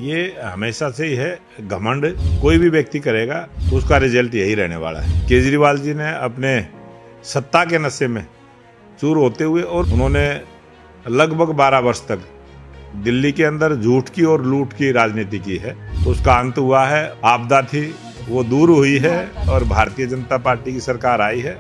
ये हमेशा से ही है। घमंड कोई भी व्यक्ति करेगा उसका रिजल्ट यही रहने वाला है। केजरीवाल जी ने अपने सत्ता के नशे में चूर होते हुए और उन्होंने लगभग 12 वर्ष तक दिल्ली के अंदर झूठ की और लूट की राजनीति की है। उसका अंत हुआ है, आपदा थी वो दूर हुई है और भारतीय जनता पार्टी की सरकार आई है।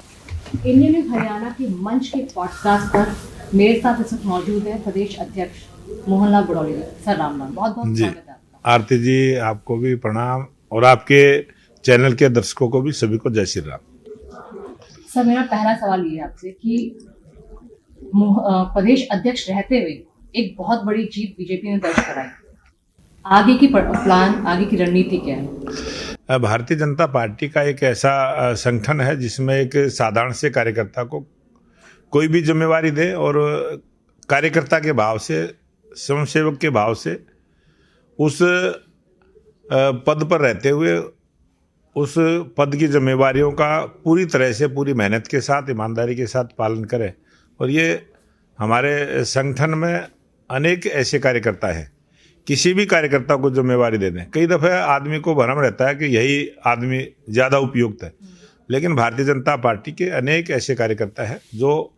इंडियन न्यूज हरियाणा के मंच के पॉडकास्ट पर मेरे साथ इस वक्त मौजूद है प्रदेश अध्यक्ष मोहनलाल बुरौली। सर राम राम, बहुत बहुत स्वागत है आपका। आरती जी, आपको भी प्रणाम और आपके चैनल के दर्शकों को भी, सभी को जय श्री राम। सर, मेरा पहला सवाल ये है आपसे कि प्रदेश अध्यक्ष रहते हुए एक बहुत बड़ी जीत बीजेपी ने दर्ज कराई, आगे की प्लान, आगे की रणनीति क्या है? भारतीय जनता पार्टी का एक ऐसा संगठन है जिसमें एक साधारण से कार्यकर्ता को कोई भी जिम्मेवारी दे और कार्यकर्ता के भाव से, स्वयंसेवक के भाव से उस पद पर रहते हुए उस पद की जिम्मेवारियों का पूरी तरह से, पूरी मेहनत के साथ, ईमानदारी के साथ पालन करें। और ये हमारे संगठन में अनेक ऐसे कार्यकर्ता हैं। किसी भी कार्यकर्ता को जिम्मेवारी दे दें। कई दफ़े आदमी को भ्रम रहता है कि यही आदमी ज़्यादा उपयुक्त है, लेकिन भारतीय जनता पार्टी के अनेक ऐसे कार्यकर्ता हैं जो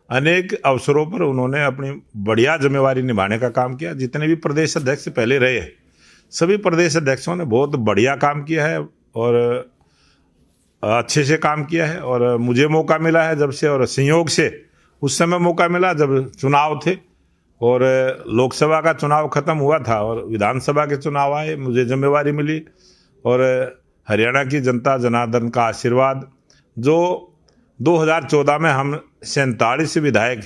अनेक अवसरों पर उन्होंने अपनी बढ़िया जिम्मेवारी निभाने का काम किया। जितने भी प्रदेश अध्यक्ष पहले रहे हैं, सभी प्रदेश अध्यक्षों ने बहुत बढ़िया काम किया है और अच्छे से काम किया है। और मुझे मौका मिला है जब से, और संयोग से उस समय मौका मिला जब चुनाव थे और लोकसभा का चुनाव खत्म हुआ था और विधानसभा के चुनाव आए, मुझे जिम्मेवारी मिली। और हरियाणा की जनता जनार्दन का आशीर्वाद, जो 2014 में हम 47 विधायक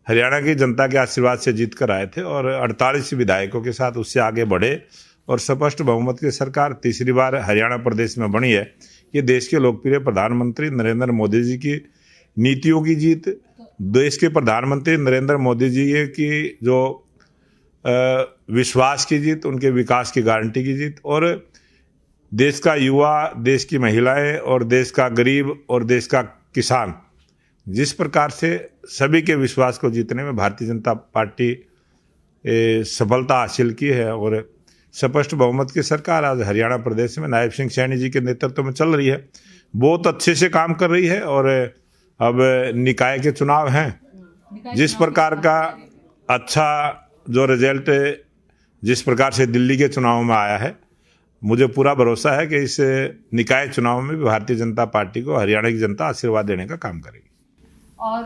हरियाणा की जनता के आशीर्वाद से जीत कर आए थे और 48 विधायकों के साथ उससे आगे बढ़े और स्पष्ट बहुमत की सरकार तीसरी बार हरियाणा प्रदेश में बनी है। ये देश के लोकप्रिय प्रधानमंत्री नरेंद्र मोदी जी की नीतियों की जीत, देश के प्रधानमंत्री नरेंद्र मोदी जी की जो विश्वास की जीत, उनके विकास की गारंटी की जीत, और देश का युवा, देश की महिलाएं और देश का गरीब और देश का किसान जिस प्रकार से सभी के विश्वास को जीतने में भारतीय जनता पार्टी सफलता हासिल की है और स्पष्ट बहुमत की सरकार आज हरियाणा प्रदेश में नायब सिंह सैनी जी के नेतृत्व में चल रही है। बहुत अच्छे से काम कर रही है। और अब निकाय के चुनाव हैं, जिस प्रकार का अच्छा जो रिजल्ट जिस प्रकार से दिल्ली के चुनाव में आया है, मुझे पूरा भरोसा है कि इस निकाय चुनाव में भी भारतीय जनता पार्टी को हरियाणा की जनता आशीर्वाद देने का काम करेगी। और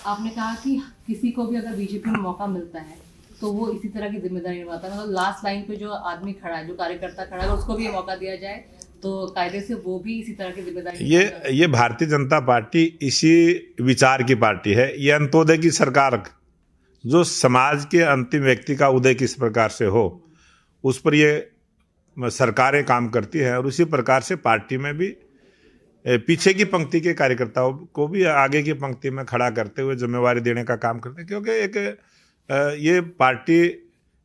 आपने कहा कि किसी को भी अगर बीजेपी में मौका मिलता है तो वो इसी तरह की जिम्मेदारी निभाता है। मतलब लास्ट लाइन पे जो आदमी खड़ा है, जो कार्यकर्ता खड़ा है, उसको भी ये मौका दिया जाए तो कायदे से वो भी इसी तरह की जिम्मेदारी। ये भारतीय जनता पार्टी इसी विचार की पार्टी है। ये अंत्योदय की सरकार, जो समाज के अंतिम व्यक्ति का उदय किस प्रकार से हो, उस पर ये सरकारें काम करती हैं। और उसी प्रकार से पार्टी में भी पीछे की पंक्ति के कार्यकर्ताओं को भी आगे की पंक्ति में खड़ा करते हुए जिम्मेवारी देने का काम करते हैं, क्योंकि एक ये पार्टी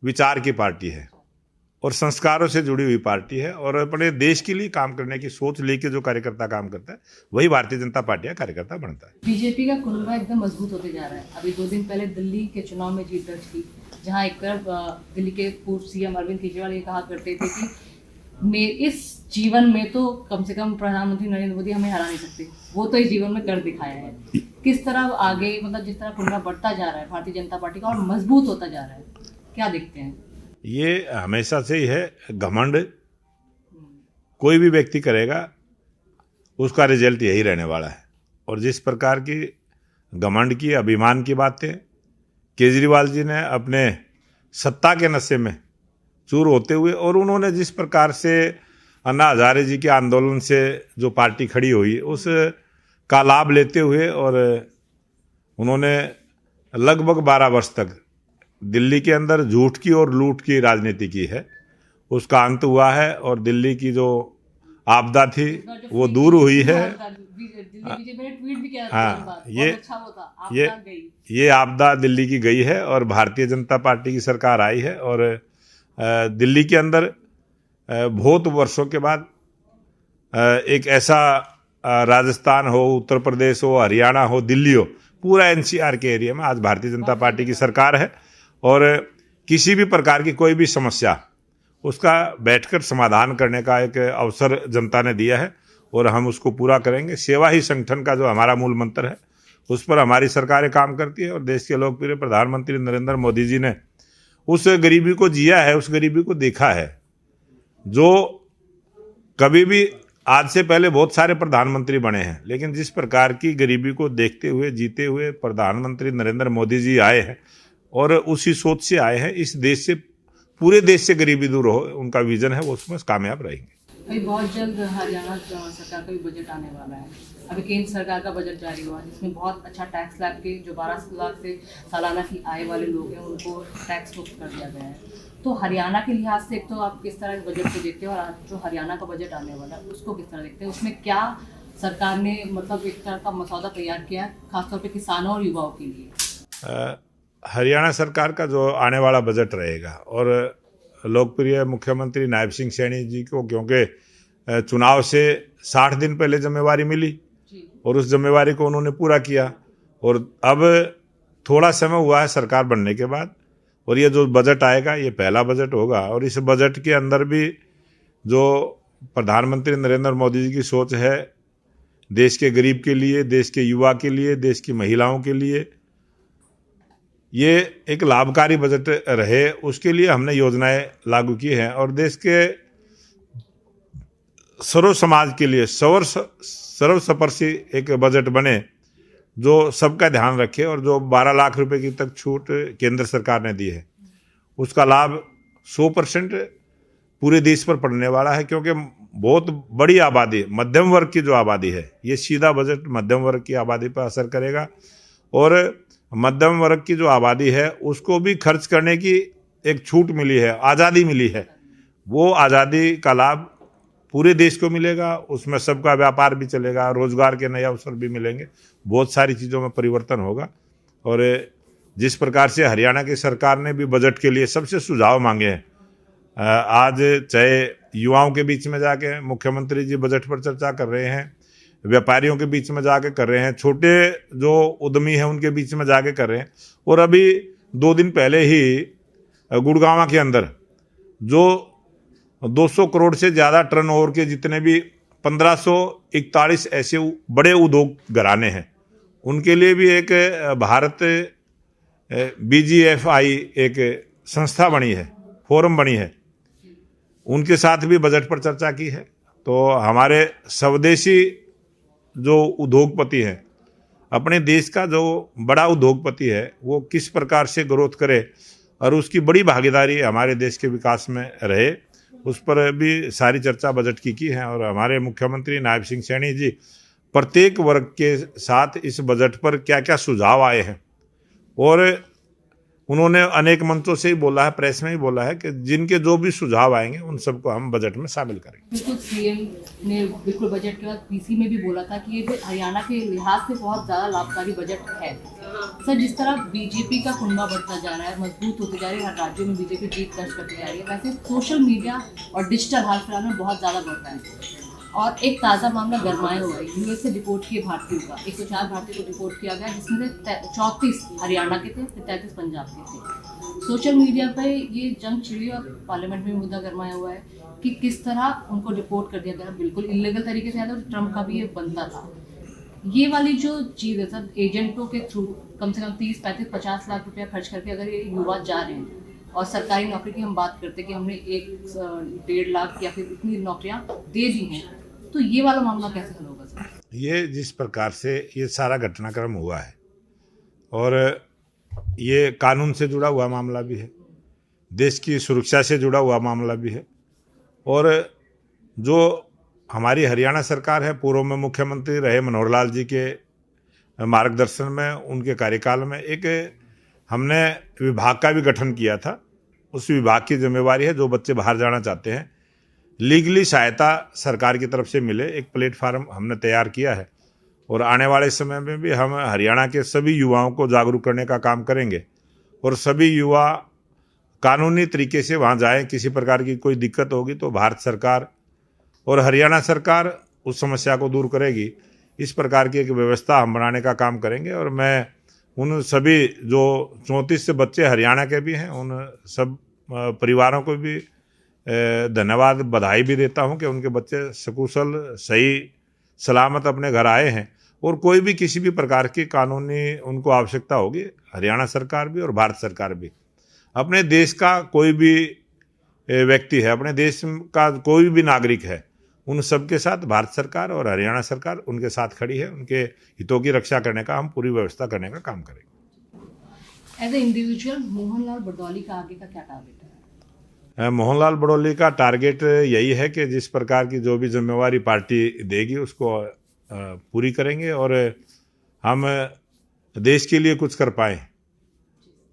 विचार की पार्टी है और संस्कारों से जुड़ी हुई पार्टी है और अपने देश के लिए काम करने की सोच लेके जो कार्यकर्ता काम करता है वही भारतीय जनता पार्टी का कार्यकर्ता बनता है। बीजेपी का कुनबा एकदम मजबूत होते जा रहा है। अभी 2 दिन पहले दिल्ली के चुनाव में जीत दर्ज की, जहां एक तरफ दिल्ली के पूर्व सीएम अरविंद केजरीवाल ये कहा करते थे कि इस जीवन में तो कम से कम प्रधानमंत्री नरेंद्र मोदी हमें हरा नहीं सकते, वो तो इस जीवन में कर दिखाया है। किस तरह आगे, मतलब जिस तरह कुनबा बढ़ता जा रहा है भारतीय जनता पार्टी का और मजबूत होता जा रहा है, क्या देखते हैं? ये हमेशा से ही है। घमंड कोई भी व्यक्ति करेगा उसका रिजल्ट यही रहने वाला है। और जिस प्रकार की घमंड की, अभिमान की बातें केजरीवाल जी ने अपने सत्ता के नशे में चूर होते हुए और उन्होंने जिस प्रकार से अन्ना हजारे जी के आंदोलन से जो पार्टी खड़ी हुई उस का लाभ लेते हुए और उन्होंने लगभग 12 वर्ष तक दिल्ली के अंदर झूठ की और लूट की राजनीति की है। उसका अंत हुआ है और दिल्ली की जो आपदा थी वो दूर हुई है। हाँ, ये आपदा दिल्ली की गई है और भारतीय जनता पार्टी की सरकार आई है। और दिल्ली के अंदर बहुत वर्षों के बाद एक ऐसा राजस्थान हो, उत्तर प्रदेश हो, हरियाणा हो, दिल्ली हो, पूरा एनसीआर के एरिया में आज भारतीय जनता पार्टी की सरकार है। और किसी भी प्रकार की कोई भी समस्या उसका बैठकर समाधान करने का एक अवसर जनता ने दिया है और हम उसको पूरा करेंगे। सेवा ही संगठन का जो हमारा मूल मंत्र है, उस पर हमारी सरकारें काम करती है और देश के लोकप्रिय प्रधानमंत्री नरेंद्र मोदी जी ने उस गरीबी को जिया है, उस गरीबी को देखा है। जो कभी भी, आज से पहले बहुत सारे प्रधानमंत्री बने हैं, लेकिन जिस प्रकार की गरीबी को देखते हुए जीते हुए प्रधानमंत्री नरेंद्र मोदी जी आए हैं और उसी सोच से आए हैं, इस देश से, पूरे देश से गरीबी दूर हो, उनका विजन है, वो उसमें कामयाब रहेंगे। अभी बहुत जल्द हरियाणा सरकार का भी बजट आने वाला है। अभी केंद्र सरकार का बजट जारी हुआ, जिसमें बहुत अच्छा टैक्स स्लैब के जो 12 लाख से सालाना की आय वाले लोग हैं उनको टैक्स मुक्त कर दिया गया है। तो हरियाणा के लिहाज से एक तो आप किस तरह इस बजट को देखते हो, और आज जो हरियाणा का बजट आने वाला है उसको किस तरह देखते हैं? उसमें क्या सरकार ने मतलब एक तरह का मसौदा तैयार किया है खासतौर पर किसानों और युवाओं के लिए? हरियाणा सरकार का जो आने वाला बजट रहेगा, और लोकप्रिय मुख्यमंत्री नायब सिंह सैनी जी को क्योंकि चुनाव से 60 दिन पहले जिम्मेवारी मिली और उस जिम्मेवारी को उन्होंने पूरा किया, और अब थोड़ा समय हुआ है सरकार बनने के बाद, और ये जो बजट आएगा ये पहला बजट होगा। और इस बजट के अंदर भी जो प्रधानमंत्री नरेंद्र मोदी जी की सोच है, देश के गरीब के लिए, देश के युवा के लिए, देश की महिलाओं के लिए ये एक लाभकारी बजट रहे, उसके लिए हमने योजनाएं लागू की हैं। और देश के सर्व समाज के लिए सर्वस्पर्शी एक बजट बने जो सबका ध्यान रखे, और जो 12 लाख रुपए की तक छूट केंद्र सरकार ने दी है उसका लाभ 100% पूरे देश पर पड़ने वाला है। क्योंकि बहुत बड़ी आबादी, मध्यम वर्ग की जो आबादी है, ये सीधा बजट मध्यम वर्ग की आबादी पर असर करेगा, और मध्यम वर्ग की जो आबादी है उसको भी खर्च करने की एक छूट मिली है, आज़ादी मिली है। वो आज़ादी का लाभ पूरे देश को मिलेगा, उसमें सबका व्यापार भी चलेगा, रोजगार के नए अवसर भी मिलेंगे, बहुत सारी चीज़ों में परिवर्तन होगा। और जिस प्रकार से हरियाणा की सरकार ने भी बजट के लिए सबसे सुझाव मांगे हैं, आज चाहे युवाओं के बीच में जाके मुख्यमंत्री जी बजट पर चर्चा कर रहे हैं, व्यापारियों के बीच में जाके कर रहे हैं, छोटे जो उद्यमी हैं उनके बीच में जाके कर रहे हैं, और अभी 2 दिन पहले ही गुड़गांव के अंदर जो 200 करोड़ से ज़्यादा टर्नओवर के जितने भी 1541 ऐसे बड़े उद्योग घराने हैं, उनके लिए भी एक भारत BGFI एक संस्था बनी है, फोरम बनी है, उनके साथ भी बजट पर चर्चा की है। तो हमारे स्वदेशी जो उद्योगपति हैं, अपने देश का जो बड़ा उद्योगपति है, वो किस प्रकार से ग्रोथ करे और उसकी बड़ी भागीदारी हमारे देश के विकास में रहे, उस पर भी सारी चर्चा बजट की है। और हमारे मुख्यमंत्री नायब सिंह सैनी जी प्रत्येक वर्ग के साथ इस बजट पर क्या क्या सुझाव आए हैं, और उन्होंने अनेक मंचों से ही बोला है, प्रेस में ही बोला है कि जिनके जो भी सुझाव आएंगे उन सबको हम बजट में शामिल करेंगे। बिल्कुल, सीएम ने बिल्कुल बजट के बाद पीसी में भी बोला था कि ये हरियाणा के लिहाज से बहुत ज़्यादा लाभकारी बजट है। सर, जिस तरह बीजेपी का कुंबा बढ़ता जा रहा है, मजबूत होते जा रही है, हर राज्यों में बीजेपी जीत दर्ज करती जा रही है, वैसे सोशल मीडिया और डिजिटल हाल फिलहाल में बहुत ज़्यादा बढ़ रहा है। और एक ताज़ा मामला गरमाया हुआ है, यूएस से डिपोर्ट किए भारतीयों का 104 भारतीयों को डिपोर्ट किया गया, जिसमें से 34 हरियाणा के थे, 33 पंजाब के थे। सोशल मीडिया पर ये जंग छिड़ी और पार्लियामेंट में मुद्दा गरमाया हुआ है कि किस तरह उनको डिपोर्ट कर दिया गया, बिल्कुल इलीगल तरीके से आया था, और ट्रम्प का भी ये बनता था। ये वाली जो चीज़ है सर, एजेंटों के थ्रू कम से कम 30, 35, 50 लाख रुपया खर्च करके अगर ये युवा जा रहे हैं, और सरकारी नौकरी की हम बात करते हैं कि हमने 1-1.5 लाख या फिर इतनी नौकरियां दे दी हैं, तो ये वाला मामला कैसे हल होगा सर? ये जिस प्रकार से ये सारा घटनाक्रम हुआ है, और ये कानून से जुड़ा हुआ मामला भी है, देश की सुरक्षा से जुड़ा हुआ मामला भी है, और जो हमारी हरियाणा सरकार है, पूर्व में मुख्यमंत्री रहे मनोहर लाल जी के मार्गदर्शन में, उनके कार्यकाल में एक हमने विभाग का भी गठन किया था। उस विभाग की जिम्मेवारी है जो बच्चे बाहर जाना चाहते हैं, लीगली सहायता सरकार की तरफ से मिले, एक प्लेटफार्म हमने तैयार किया है। और आने वाले समय में भी हम हरियाणा के सभी युवाओं को जागरूक करने का काम करेंगे, और सभी युवा कानूनी तरीके से वहाँ जाएं। किसी प्रकार की कोई दिक्कत होगी तो भारत सरकार और हरियाणा सरकार उस समस्या को दूर करेगी। इस प्रकार की एक व्यवस्था हम बनाने का काम करेंगे। और मैं उन सभी जो 34 बच्चे हरियाणा के भी हैं, उन सब परिवारों को भी धन्यवाद बधाई भी देता हूं कि उनके बच्चे सकुशल सही सलामत अपने घर आए हैं। और कोई भी किसी भी प्रकार की कानूनी उनको आवश्यकता होगी, हरियाणा सरकार भी और भारत सरकार भी, अपने देश का कोई भी व्यक्ति है, अपने देश का कोई भी नागरिक है, उन सब के साथ भारत सरकार और हरियाणा सरकार उनके साथ खड़ी है। उनके हितों की रक्षा करने का हम पूरी व्यवस्था करने का काम करेंगे। As a individual Mohanlal Badauli का आगे का क्या टारगेट है? मोहनलाल बड़ौली का टारगेट यही है कि जिस प्रकार की जो भी जिम्मेवारी पार्टी देगी उसको पूरी करेंगे और हम देश के लिए कुछ कर पाएं।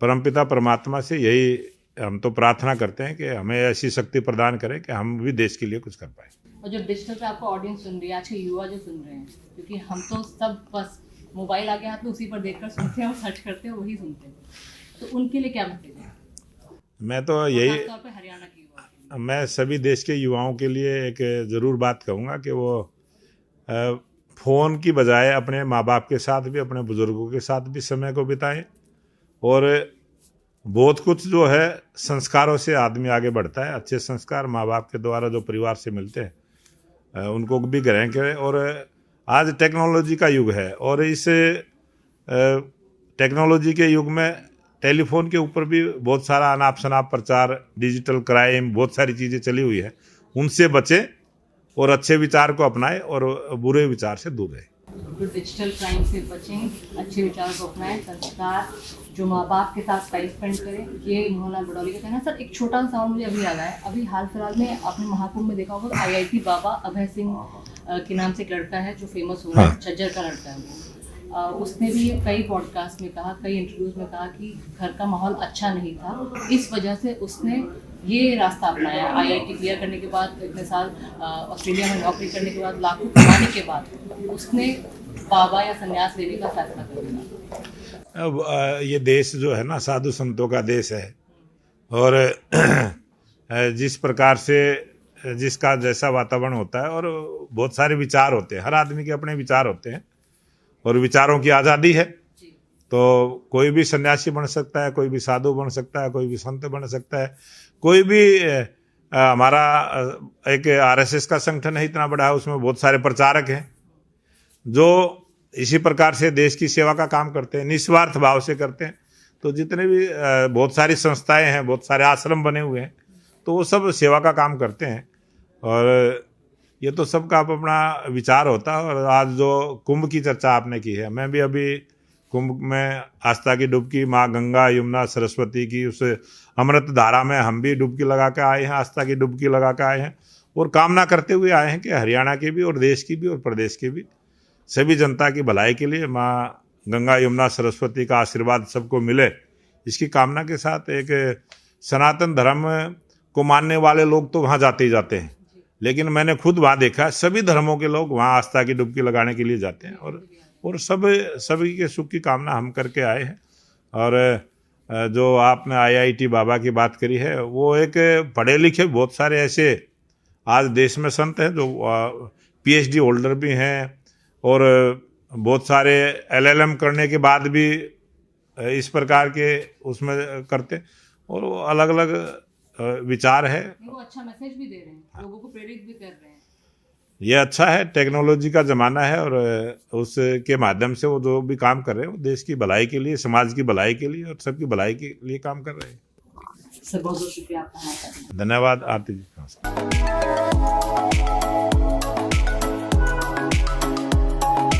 परमपिता परमात्मा से यही हम तो प्रार्थना करते हैं कि हमें ऐसी शक्ति प्रदान करें कि हम भी देश के लिए कुछ कर पाएं। और जो डिजिटल पे आपको ऑडियंस सुन रही है, आज के युवा जो सुन रहे हैं, क्योंकि हम तो सब बस मोबाइल आगे हाथ में उसी पर देखकर सुनते हैं और सर्च करते हैं, वही सुनते हैं, तो उनके लिए क्या मैसेज है? मैं तो यही खासतौर पे हरियाणा के युवा, मैं सभी देश के युवाओं के लिए एक ज़रूर बात कहूँगा कि वो फ़ोन की बजाय अपने माँ बाप के साथ भी, अपने बुज़ुर्गों के साथ भी समय को बिताएं। और बहुत कुछ जो है संस्कारों से आदमी आगे बढ़ता है। अच्छे संस्कार माँ बाप के द्वारा जो परिवार से मिलते हैं उनको भी ग्रहण करें। और आज टेक्नोलॉजी का युग है और इस टेक्नोलॉजी के युग में टेलीफोन के ऊपर भी बहुत सारा अनाप शनाप प्रचार, डिजिटल क्राइम, बहुत सारी चीज़ें चली हुई है। उनसे बचें और अच्छे विचार को अपनाएं और बुरे विचार से दूर रहें। तो डिजिटल क्राइम से बचें, अच्छे विचारों को अपनाएं, संस्कार जो माँ बाप के साथ टाइम स्पेंड करें, ये मोहनलाल बड़ौली का कहना है। सर, एक छोटा सा साउंड मुझे अभी याद आया, अभी हाल फिलहाल में आपने महाकुंभ में देखा होगा, IIT बाबा अभय सिंह के नाम से एक लड़का है जो फेमस हुआ है, झज्जर का लड़का है वो। उसने भी कई पॉडकास्ट में कहा, कई इंटरव्यूज में कहा कि घर का माहौल अच्छा नहीं था, इस वजह से उसने ये रास्ता अपनाया। IIT क्लियर करने के बाद, इतने साल ऑस्ट्रेलिया में नौकरी करने के बाद, लाखों कमाने के बाद उसने बाबा या संन्यास लेने का फैसला कर लिया। अब ये देश जो है ना साधु संतों का देश है और जिस प्रकार से जिसका जैसा वातावरण होता है और बहुत सारे विचार होते हैं, हर आदमी के अपने विचार होते हैं और विचारों की आज़ादी है। तो कोई भी सन्यासी बन सकता है, कोई भी साधु बन सकता है, कोई भी संत बन सकता है, कोई भी हमारा एक RSS का संगठन है, इतना बड़ा है, उसमें बहुत सारे प्रचारक हैं जो इसी प्रकार से देश की सेवा का काम करते हैं, निस्वार्थ भाव से करते हैं। तो जितने भी बहुत सारी संस्थाएं हैं, बहुत सारे आश्रम बने हुए हैं, तो वो सब सेवा का काम करते हैं और ये तो सबका अपना विचार होता है। और आज जो कुंभ की चर्चा आपने की है, मैं भी अभी कुंभ में आस्था की डुबकी, माँ गंगा यमुना सरस्वती की उस अमृत धारा में हम भी डुबकी लगा के आए हैं, आस्था की डुबकी लगा के आए हैं और कामना करते हुए आए हैं कि हरियाणा की भी और देश की भी और प्रदेश की भी सभी जनता की भलाई के लिए माँ गंगा यमुना सरस्वती का आशीर्वाद सबको मिले, इसकी कामना के साथ एक सनातन धर्म को मानने वाले लोग तो वहाँ जाते ही जाते हैं, लेकिन मैंने खुद वहाँ देखा सभी धर्मों के लोग वहाँ आस्था की डुबकी लगाने के लिए जाते हैं और सभी के सुख की कामना हम करके आए हैं। और जो आपने IIT बाबा की बात करी है, वो एक पढ़े लिखे बहुत सारे ऐसे आज देश में संत हैं जो PhD होल्डर भी हैं और बहुत सारे LLM करने के बाद भी इस प्रकार के उसमें करते और वो अलग अलग विचार है। वो अच्छा मैसेज भी दे रहे हैं, लोगों को प्रेरित भी कर रहे हैं। ये अच्छा है, टेक्नोलॉजी का ज़माना है और उसके माध्यम से वो जो भी काम कर रहे हैं वो देश की भलाई के लिए, समाज की भलाई के लिए और सबकी भलाई के लिए काम कर रहे हैं। सर, बहुत बहुत शुक्रिया आपका। धन्यवाद आरती जी।